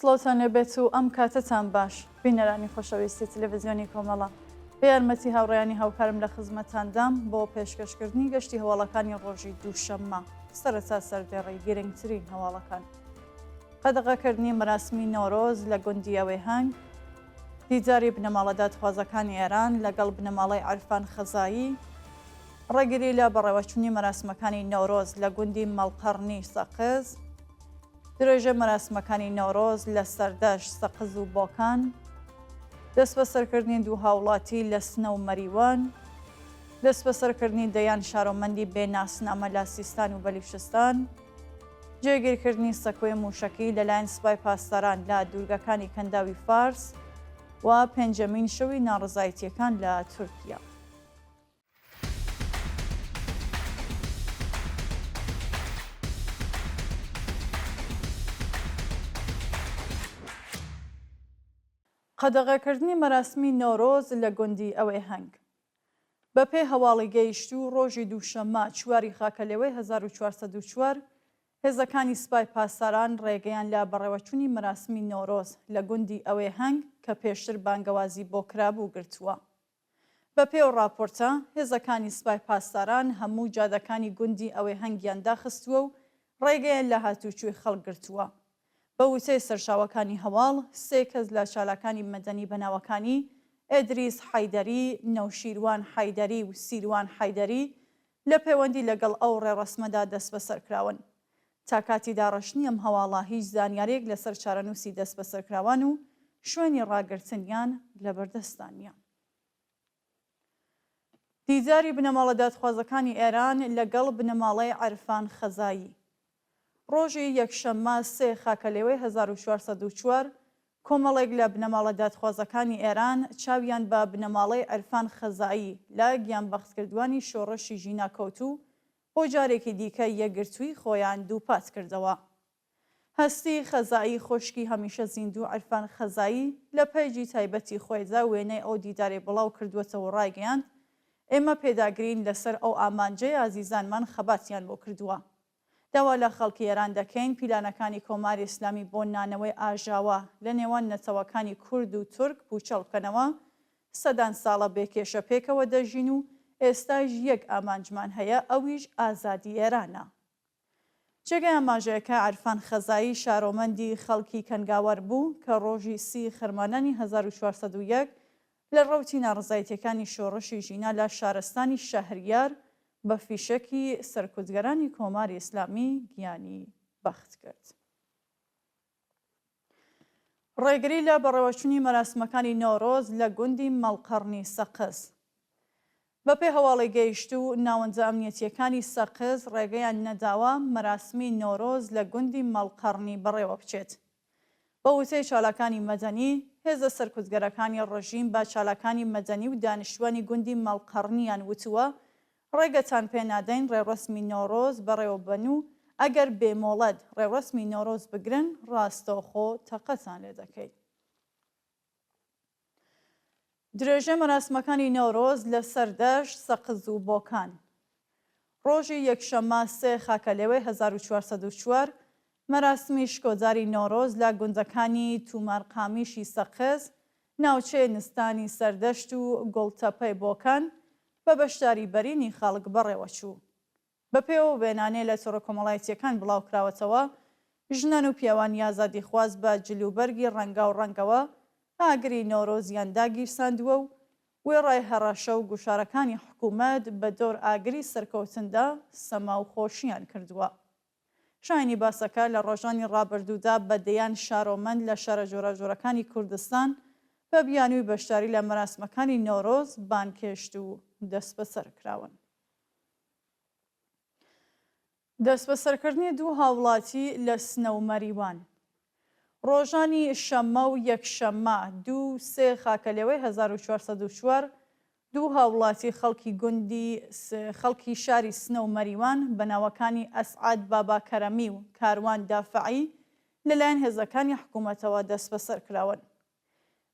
سڵاوتان لێبێت و ئەم کاتتان باش بینەرانی خۆشەویستی تەلەڤیزیۆنی کۆمەڵە بە یارمەتی هاوڕێیانی هاوکارم لە خزمەتاندام بۆ پێشکەشکردنی گەشتی هەواڵەکانی ڕۆژی دووشەممە سەرەتا سەردێڕی گرنگترین هەواڵەکان قەدەغەکردنی مەراسمی نۆرۆز لە گوندی ئەوێهەنگ دیجاری بنەماڵە دادخوازەکانی ئێران لەگەڵ بنەماڵەی عەرفان خەزایی ڕێگیری لە بەڕێوەچوونی مەراسمەکانی نۆرۆز لە گوندی مەڵقەڕنی سەقز درێژە مەراسمەکانی نۆرۆز لە سەردەشت سەقز و بۆکان دەست بە سەرکردنی دوو هاوڵاتی لە سنە و مەریوان دەست بە سەرکردنی دەیان شارۆمەندی بێناسنامە لە سیستان و بەلیشستان جێگیرکردنی سەکوێ موشەکەی لەلایەن سوپای پاسداران لە دوورگەکانی کەنداوی فارس و پێنجەمین شەوی ناڕزایەتیەکان لە تورکیا. قەدەغەکردنی مەراسمی نۆرۆز لە گوندی ئەوێهەنگ بەپێی هەواڵی گەیشت و ڕۆژی دووشەممە چواری خاکەلێوەی 1404 هێزەکانی سوپای پاسداران ڕێگەیان لە بەڕێوەچوونی مەراسمی نۆرۆز لە گوندی ئەوێهەنگ کە پێشتر بانگەوازی بۆ کرابوو گرتووە. بەپێی ئەو راپۆرتە هێزەکانی سوپای پاسداران هەموو جادەکانی گوندی ئەوێهەنگیان داخستووە و ڕێگەیان لە هاتوچووی خەڵک گرتووە. بە وتەی سەرچاوەکانی هەواڵ سێ کەس لە چالاکانی مەدەنی بەناوەکانی ئێدریس حەیدەری، نەوشیروان حەیدەری و سیروان حەیدەری لە پەیوەندی لەگەڵ ئەو ڕێڕەسمەدا دەست بەسەرکراون. تا کاتی داڕەشنی ئەم هەواڵە هیچ زانیارێک لەسەر چارەنووسی دەست بەسەرکراوان و شوێنی ڕاگرتنیان لەبەردەستانیە. دیجاری بنەماڵە دادخوازەکانی ئێران لەگەڵ بنەماڵەی عەرفان خەزایی ڕۆژی یەکشەممە 3 خاکەلێوەی 1404 کۆمەڵێک لە بنەماڵە دادخوازەکانی ئێران چاویان بە بنەماڵەی عەرفان خەزایی لە گیانبەختکردوانی شۆڕەشی ژینا کەوتوو بۆ جارێکی دیکە یەکگرتووی خۆیان دووپات کردەوە. هەستی خەزایی خۆشکی هەمیشە زیندوو عەرفان خەزایی لە پەیجی تایبەتی خۆیدا وێنەی ئەو دیدارێ بڵاو کردووەتەوە و ڕایگەیاند ئێمە پێداگرین لەسەر ئەو ئامانجەی ئازیزانمان خەباتیان بۆ کردووە. داوا لە خەڵکی ئێران دەکەین پیلانەکانی کۆماری ئیسلامی بۆ نانەوەی ئاژاوە لە نێوان نەتەوەکانی کورد و تورک پوچەڵ بکەنەوە سەدان ساڵە بێکێشە پێکەوە دەژین و ئێستاش یەک ئامانجمان هەیە ئەویش ئازادی ئێرانە. جێگای ئاماژەیەکە عەرفان خەزایی شارۆمەندی خەڵکی کەنگاوەر بوو کە ڕۆژی 30 خەرمانانی 1401 لە ڕەوتی ناڕزایەتیەکانی شۆڕەشی ژینا لە شارستانی شەهریار بە فیشەکی سەرکوتگەرانی کۆماری ئیسلامی گیانی بەخت کرد. ڕێگری لە بەڕێوەچوونی مەراسمەکانی نۆرۆز لە گوندی مەڵقەڕنی سەقز بەپێی هەواڵی گەیشت و ناوەندە ئەمنیەتیەکانی سەقز ڕێگەیان نەداوە مەراسمی نۆرۆز لە گوندی مەڵقەڕنی بەڕێوە بچێت. بە وتەی چالاکانی مەدەنی هێزە سەرکوتگەرەکانی ڕژیم با چالاکانی مەدەنی و دانیشتوانی گوندی مەڵقەڕنیان وتووە ڕێگەتان پێ نادەین ڕێڕەسمی نۆرۆز بەڕێوەبەن و ئەگەر بێمۆڵەت ڕێڕەسمی نۆرۆز بگرن ڕاستەوخۆ تەقەتان لێ دەکەین. درێژە مەراسمەکانی نۆرۆز لە سەردەشت سەقز و بۆکان ڕۆژی یەکشەممە 3 خاکەلێوەی 1404 مەراسمی شکۆجاری نۆرۆز لە گوندەکانی تومارقامیشی سەقز ناوچەی نستانی سەردەشت و گۆڵتەپەی بۆکان بە بەشداری بەرینی خەڵک بەڕێوەچوو. بەپێوە وێنانەی لە تۆڕە کۆمەڵایەتیەکان بڵاوکراوەتەوە ژنان و پیاوانی ئازادی خواز بە جلوبەرگی ڕەنگا و ڕەنگەوە ئاگری نۆرۆزیان داگیرساندووە و وێڕای هەڕەشە و گوشارەکانی حکوومەت بە دۆر ئاگری سەرکەوتندا سەما و خۆشیان کردووە. شایانی باسەکە لە ڕۆژانی ڕابردوودا بە دەیان شارۆمەند لە شارە جۆرەجۆرەکانی کوردستان بە بیانووی بەشداری لە مەراسمەکانی نۆرۆز بانکێشت و دەست بەسەر کراون. دەست بەسەرکردنی دوو هاوڵاتی لە سنە و مەریوان ڕۆژانی شەممە و یەکشەممە 2-3 خاکەلێوەی 1404 دوو هاوڵاتی خەڵکی گوندی خەڵکی شاری سنە و مەریوان بە ناوەکانی ئەسعاد باباکەرەمی و کاروان دافعی لەلایەن هێزەکانی حکوومەتەوە دەست بەسەر کراون.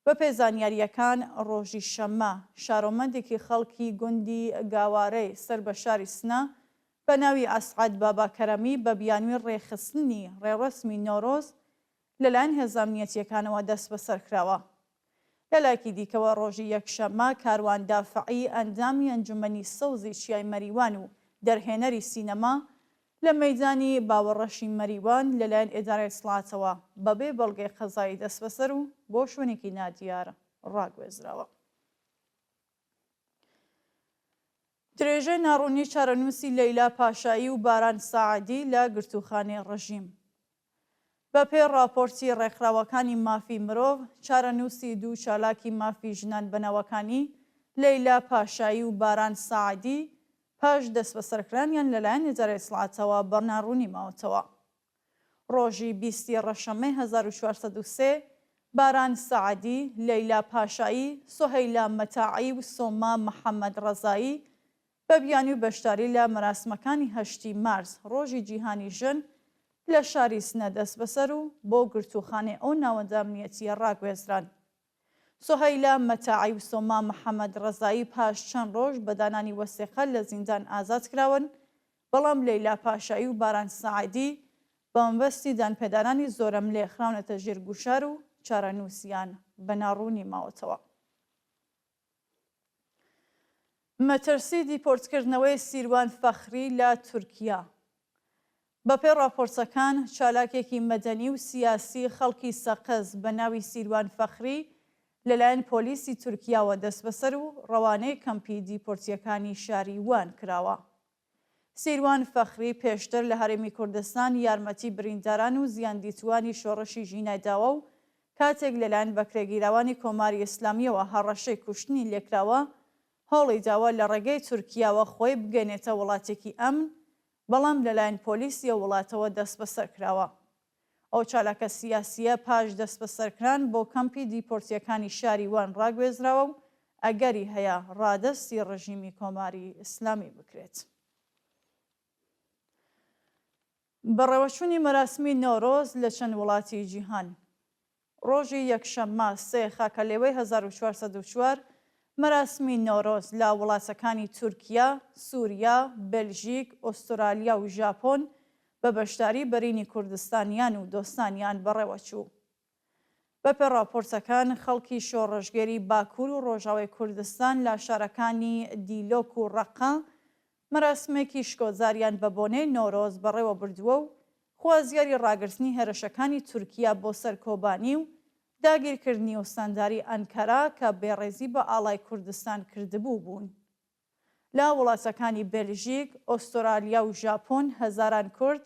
بە پێزانیاریەکان ڕۆژی شەممە شارۆمەندێکی خەڵکی گوندی گاوارەی سەر بە شاری سنە بە ناوی ئەسعاد باباکەرەمی بە بیانووی ڕێخستنی ڕێڕەسمی نۆرۆز لەلایەن هێزە ئەمنیەتیەکانەوە دەست بەسەرکراوە. لەلایەکی دیکەوە ڕۆژی یەکشەممە کاروان دافعی ئەندامی ئەنجومەنی سەوزی چیای مەریوان و دەرهێنەری سینەما لە مەیدانی باوەڕەشی مەریوان لەلایەن ئێدارەی دەسەڵاتەوە بەبێ بەڵگەی قەزایی دەست بەسەر و بۆ شوێنێکی نادیار ڕاگوێزراوە. درێژەی ناڕوونی چارەنووسی لەیلا پاشایی و باران ساعدی لە گرتوخانەی ڕەژیم. بە پێی راپۆرتی ڕێکخراوەکانی مافی مرۆڤ، چارەنووسی دوو چالاکی مافی ژنان بەناوەکانی لەیلا پاشایی و باران ساعدی پاش دەست بەسەرکرانیان لەلایەن ئێدارەی دەسەڵاتەوە بەناڕوونی ماوەتەوە. ڕۆژی 20 ڕەشەمەی 1403 باران ساعدی، لەیلا پاشایی، سۆهەیلا مەتاعی و سۆما محەممەد ڕەزایی بە بیانی و بەشداری لە مەراسمەکانی 8 مارس ڕۆژی جیهانی ژن لە شاری سنە دەست بەسەر و بۆ گرتوخانەی ئەو ناوەندە ئەمنیەتیە ڕاگوێزران. سۆهەیلا مەتاعی و سۆما محەممەد ڕەزایی پاش چەند ڕۆژ بە دانانی وەسێقە لە زیندان ئازاد کراون، بەڵام لەیلا پاشایی و باران ساعدی بە مەبەستی دانپێدارانی زۆرە ملێخراونەتە ژێر گوشار و چارەنووسیان بەناڕوونی ماوەتەوە. مەترسی دیپۆرتکردنەوەی سیروان فەخری لە تورکیا. بەپێی راپۆرتەکان، چالاکێکی مەدەنی و سیاسی خەڵکی سەقز بە ناوی سیروان فەخری لەلایەن پۆلیسی تورکیاوە دەست بەسەر و ڕەوانەی کەمپی دیپۆرتیەکانی شاری وان کراوە. سیروان فەخری پێشتر لە هەرێمی کوردستان یارمەتی برینداران و زیاندیتوانی شۆڕشی ژینای داوە و کاتێک لەلایەن بەکرێگیراوانی کۆماری ئیسلامیەوە هەڕەشەی کوشتنی لێکراوە، هەوڵی داوە لە ڕێگەی تورکیاوە خۆی بگەنێتە وڵاتێکی ئەمن، بەڵام لەلایەن پۆلیسیە وڵاتەوە دەست بەسەر کراوە. ئەو چالاکە سیاسیە پاش دەست بەسەرکران بۆ کەمپی دیپۆرتیەکانی شاری وان ڕاگوێزراوە و ئەگەری هەیە ڕادەستی ڕژیمی کۆماری ئیسلامی بکرێت. بەڕێوەچوونی مەراسمی نۆرۆز لە چەند وڵاتی جیهان. ڕۆژی یەکشەممە 3 خاکەلێوەی 1404 مەراسمی نۆرۆز لە وڵاتەکانی تورکیا، سووریا، بێلژیک، ئۆسترالیا و ژاپۆن بە بەشداری بەرینی کوردستانیان و دۆستانیان بەڕێوەچوو. بەپێی راپۆرتەکان، خەڵکی شۆڕژگەری باکوور و ڕۆژاوای کوردستان لە شارەکانی دیلۆک و ڕەقە مەراسمێکی شکۆزاریان بە بۆنەی نۆرۆز بەڕێوە بردووە و خوازیاری ڕاگررتنی هێرشەکانی تورکیا بۆ سەرکۆبانی و داگیرکردنی و سانداری ئەنکەرا کە بێڕێزی بە ئاڵای کوردستان کردبوو بوون. لە وڵاتەکانی بێلژیک، ئۆسترالیا و ژاپۆن هەزاران کورد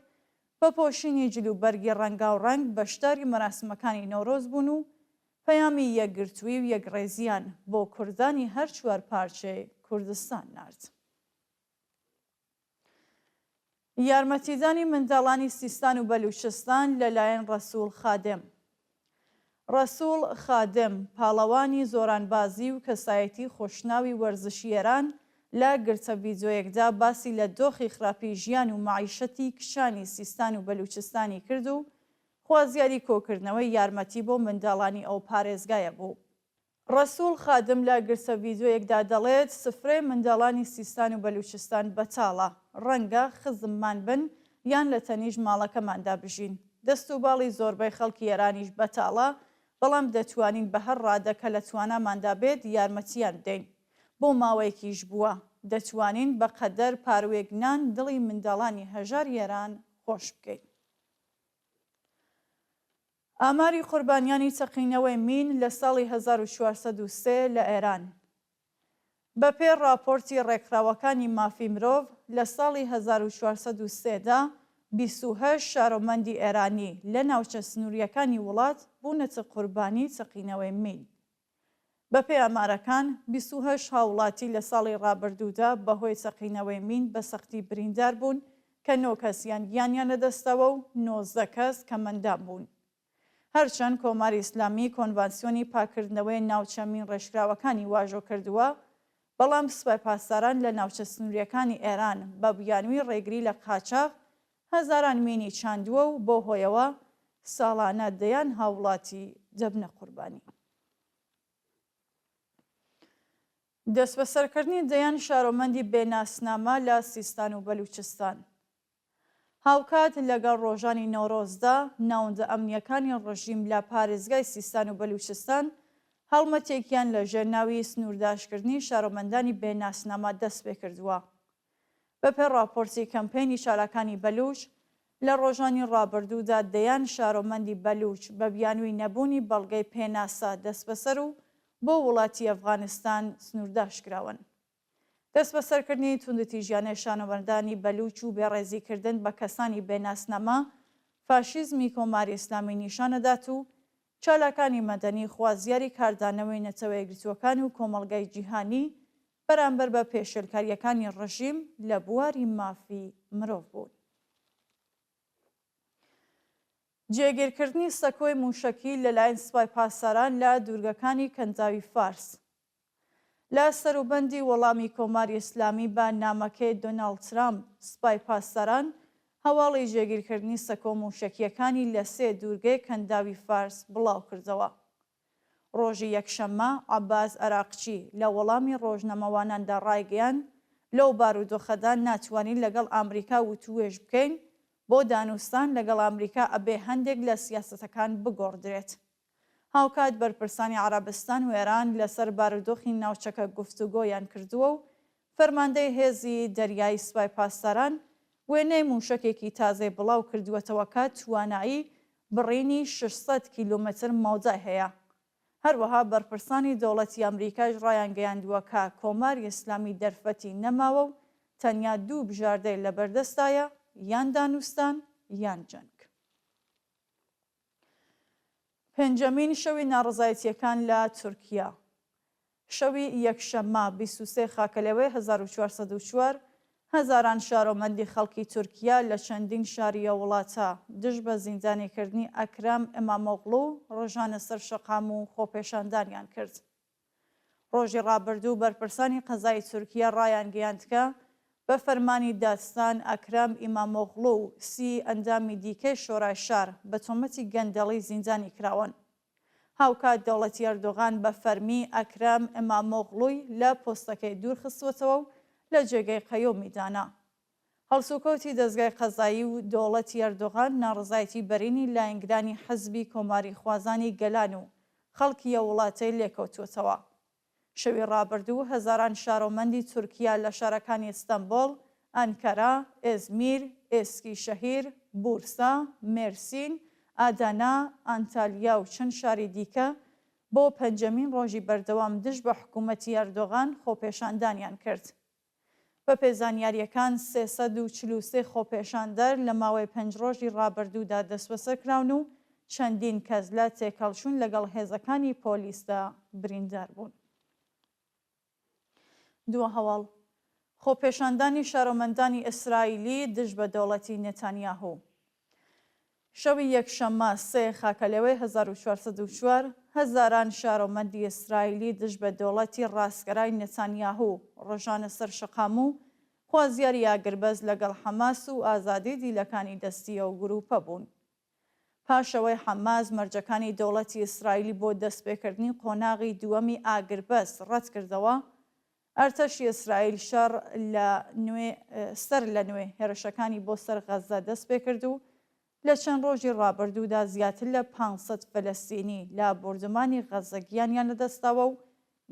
بە پۆشینی جلوبەرگی ڕەنگاوڕەنگ بەشداری مەراسمەکانی نۆرۆز بوون و پەیامی یەکگرتووی و یەکڕێزیان بۆ کوردانی هەر چوار پارچەی کوردستان نارد. یارمەتیدانی منداڵانی سیستان و بەلوچستان لەلایەن ڕەسوول خادم. ڕەسوول خادم پاڵەوانی زۆرانبازی و کەسایەتی خۆشناوی وەرزشیێران لە گرتە ڤیدیۆیەکدا باسی لە دۆخی خراپی ژیان و معیشەتی کشانی سیستان و بەلوچستانی کرد و خوازیاری کۆکردنەوەی یارمەتی بۆ منداڵانی ئەو پارێزگایە بوو. ڕەسوول خادم لە گرتە ڤیدیۆیەکدا دەڵێت سفرەی منداڵانی سیستان و بەلوچستان بەتاڵە، ڕەنگە خزممان بن یان لە تەنیژ ماڵەکەماندا بژین. دەست و باڵی زۆربەی خەڵکی ئێرانیش بەتاڵە، بەڵام دەتوانین بە هەر ڕادەکە لە تواناماندا بێت یارمەتیان بدەین. بۆ ماوەیەکیش بووە دەتوانین بەقەدەر پاروێگنان دڵی منداڵانی هەژار ئێران خۆش بکەین. ئاماری قوربانیانی تەقینەوەی مین لە ساڵی 1403 لە ئێران. بەپێی راپۆرتی ڕێکخراوەکانی مافی مرۆڤ، لە ساڵی 1403دا 28 شارۆمەندی ئێرانی لە ناوچە سنووریەکانی وڵات بوونەتە قوربانی تەقینەوەی مین. بەپێی ئامارەکان، 28 هاوڵاتی لە ساڵی ڕابردوودا بەهۆی تەقینەوەی مین بە سەختی بریندار بوون کە 9 کەسیان گیانیان لەدەستەوە و 19 کەس کە مەندان بوون. هەرچەند کۆماری ئیسلامی کۆنڤانسیۆنی پاکردنەوەی ناوچە مین ڕێژکراوەکانی واژۆ کردووە، بەڵام سوپای پاسداران لە ناوچە سنووریەکانی ئێران بە بیانووی ڕێگری لە قاچاغ هەزاران مینی چاندووە و بۆ هۆیەوە ساڵانە دەیان هاوڵاتی دەبنە قوربانی. دەست بەسەرکردنی دەیان شارۆمەندی بێناسنامە لە سیستان و بەلوچستان. هاوکات لەگەڵ ڕۆژانی نۆڕۆزدا ناوەندە ئەمنیەکانی ڕژیم لە پارێزگای سیستان و بەلوچستان هەڵمەتێکیان لە ژێرناوی سنوورداشکردنی شارۆمەندانی بێناسنامە دەست پێ کردووە. بەپێ راپۆرتی کەمپێنی شارەکانی بەلوچ لە ڕۆژانی ڕابردوودا دەیان شارۆمەندی بەلوچ بە بیانووی نەبوونی بەڵگەی پێناسا دەست بەسەر و بۆ وڵاتی ئەفغانستان سنوورداشکراون. دەست بەسەرکردنی توندەتیژیانەی شارۆمەندانی بەلوچ و بێڕێزیکردن بە کەسانی بێناسنامە فاشیزمی کۆماری ئیسلامی نیشانەدات و چالاکانی مەدەنی خوازیاری کاردانەوەی نەتەوە یەکگرتووەکان و کۆمەڵگەی جیهانی بەرامبەر بە پێشێلکاریەکانی ڕژیم لە بواری مافی مرۆڤ بوون. جێگیرکردنی سەکۆی موشەکی لەلایەن سوپای پاسداران لە دوورگەکانی کەنداوی فارس. لە سەروبەندی وەڵامی کۆماری ئیسلامی بە نامەکەی دۆناڵد ترامپ سوپای پاسداران هەواڵی جێگیرکردنی سەکۆ موشەکیەکانی لە 3 دوورگەی کەنداوی فارس بڵاو کردەوە. ڕۆژی یەکشەممە عەباس عەراقچی لە وەڵامی ڕۆژنامەواناندا ڕایگەیاند لەو بارودۆخەدا ناتوانین لەگەڵ ئەمریکا وتوێژ بکەین بۆ دانوستان لەگەڵ ئەمریکا ئەبێ هەندێک لە سیاسەتەکان بگۆڕدرێت. هاوکات بەرپرسانی عەرەبستان و ئێران لەسەر بارودۆخی ناوچەکە گفتوگۆیان کردووە و فەرماندەی هێزی دەریایی سوپای پاسداران وێنەی موشکێکی تازەی بڵاو کردووەتەوە کە توانایی بڕینی 600 کیلومتر ماوزای هەیە. هەروەها بەرپرسانی دەوڵەتی ئەمریکاش ڕایانگەیاندووە کە کۆماری ئیسلامی دەرفەتی نەماوە و تەنیا 2 بژاردەی لەبەردەستایە یان دانوستان یان جەنگ. پێنجەمین شەوی ناڕزایەتیەکان لە تورکیا. شەوی یەکشەممە 23 خاکەلەوەی 1404 هەزاران شارۆمەندی خەڵکی تورکیا لە چەندین شاریە وڵاتە دژ بە زیندانیکردنی ئەکرام ئیمامۆغڵو و ڕۆژانە سەرشەقام و خۆپێشاندانیان کرد. ڕۆژی ڕابردوو بەرپرسانی قەزای تورکیا ڕایانگەیاند کە بە فەرمانی دادستان ئەکرام ئیمامۆغڵو و 30 ئەندامی دیکەی شۆرای شار بە تۆمەتی گەندەڵی زیندانی کراون. هاوکات دەوڵەتی ئەردۆغان بە فەرمی ئەکرام ئیمامۆغڵوی لە پۆستەکەی دوور خستوەتەوە و لە جێگەی قەیۆمی دانا. هەڵسوکەوتی دەستگای قەزایی و دەوڵەتی ئەردۆغان ناڕزایەتی بەرینی لایەنگرانی حەزبی کۆماری خوازانی گەلان و خەڵکی وڵاتەی لێکەوتووەتەوە. شەوی ڕابردوو هەزاران شارۆمەندی تورکیا لە شارەکانی ئیستانبوڵ، ئەنکەرا، ئێزمیر، ئێسکی شەهیر، بورسا، مێرسین، ئادانا، ئانتالیا و چەند شاری دیکە بۆ پەنجەمین ڕۆژی بەردەوام دژ بە حکوومەتی ئەردۆغان خۆپێشاندانیان کرد. بە پێزانیاریەکان 343 خۆپێشاندەر لە ماوەی 5 ڕۆژی ڕابردوودا دەستبەسەرکراون و چەندین کەس لە تێکەڵچوون لەگەڵ هێزەکانی پۆلیسدا بریندار بوون. دووە هەواڵ خۆپێشاندانی شارۆمەندانی ئیسرائیلی دژ بە دەوڵەتی نێتانیاهو. شەوی یەکشەممە 3 خاکەلەوەی 1404 هەزاران شارۆمەندی ئیسرائیلی دژ بە دەوڵەتی ڕاستگەرای نێتانیاهو ڕۆژانە سەرشەقام و خوازیاری ئاگربەز لەگەڵ حەماس و ئازادی دیلەکانی دەستیە و گروپە بوون. پاشەوەی حەماس مەرجەکانی دەوڵەتی ئیسرائیلی بۆ دەستپێکردنی قۆناغی دووەمی ئاگربەز ڕەت کردەوە، ئەرتەشی ئیسرائیل سەر لە نوێ هێرشەکانی بۆ سەر غەزە دەست پێ کرد و لە چەند ڕۆژی ڕابردوودا زیاتر لە 500 فەلەستینی لە بوردمانی غەزە گیانیان لەدەستاوە و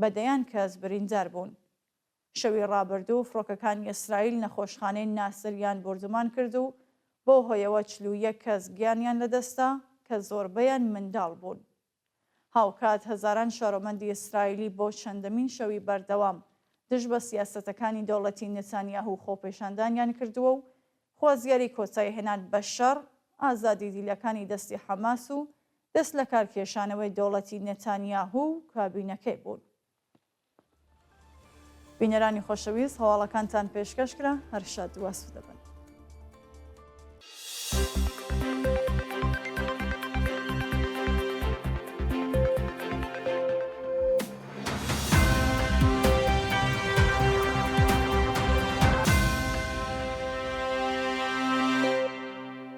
بەدەیان کەس بریندار بوون. شەوی ڕابردوو فڕۆکەکانی ئیسرائیل نەخۆشخانەی ناسریان بوردمان کرد و بۆ هۆیەوە 41 کەس گیانیان لەدەستا کە زۆربەیان منداڵ بوون. هاوکات هەزاران شارۆمەندی ئیسرائیلی بۆ چەندەمین شەوی بەردەوام دژ بە سیاسەتەکانی دەوڵەتی نێتانیاهو خۆپێشاندانیان کردووە و خوازیاری کۆتایی هێنان بە شەڕ، ئازادی دیلەکانی دەستی حەماس و دەست لە کارکێشانەوەی دەوڵەتی نێتانیاهو و کابینەکەی بوون. بینەرانی خۆشەویست هەواڵەکانتان پێشکەشکرا هەر شاد و ئاسوودە بن.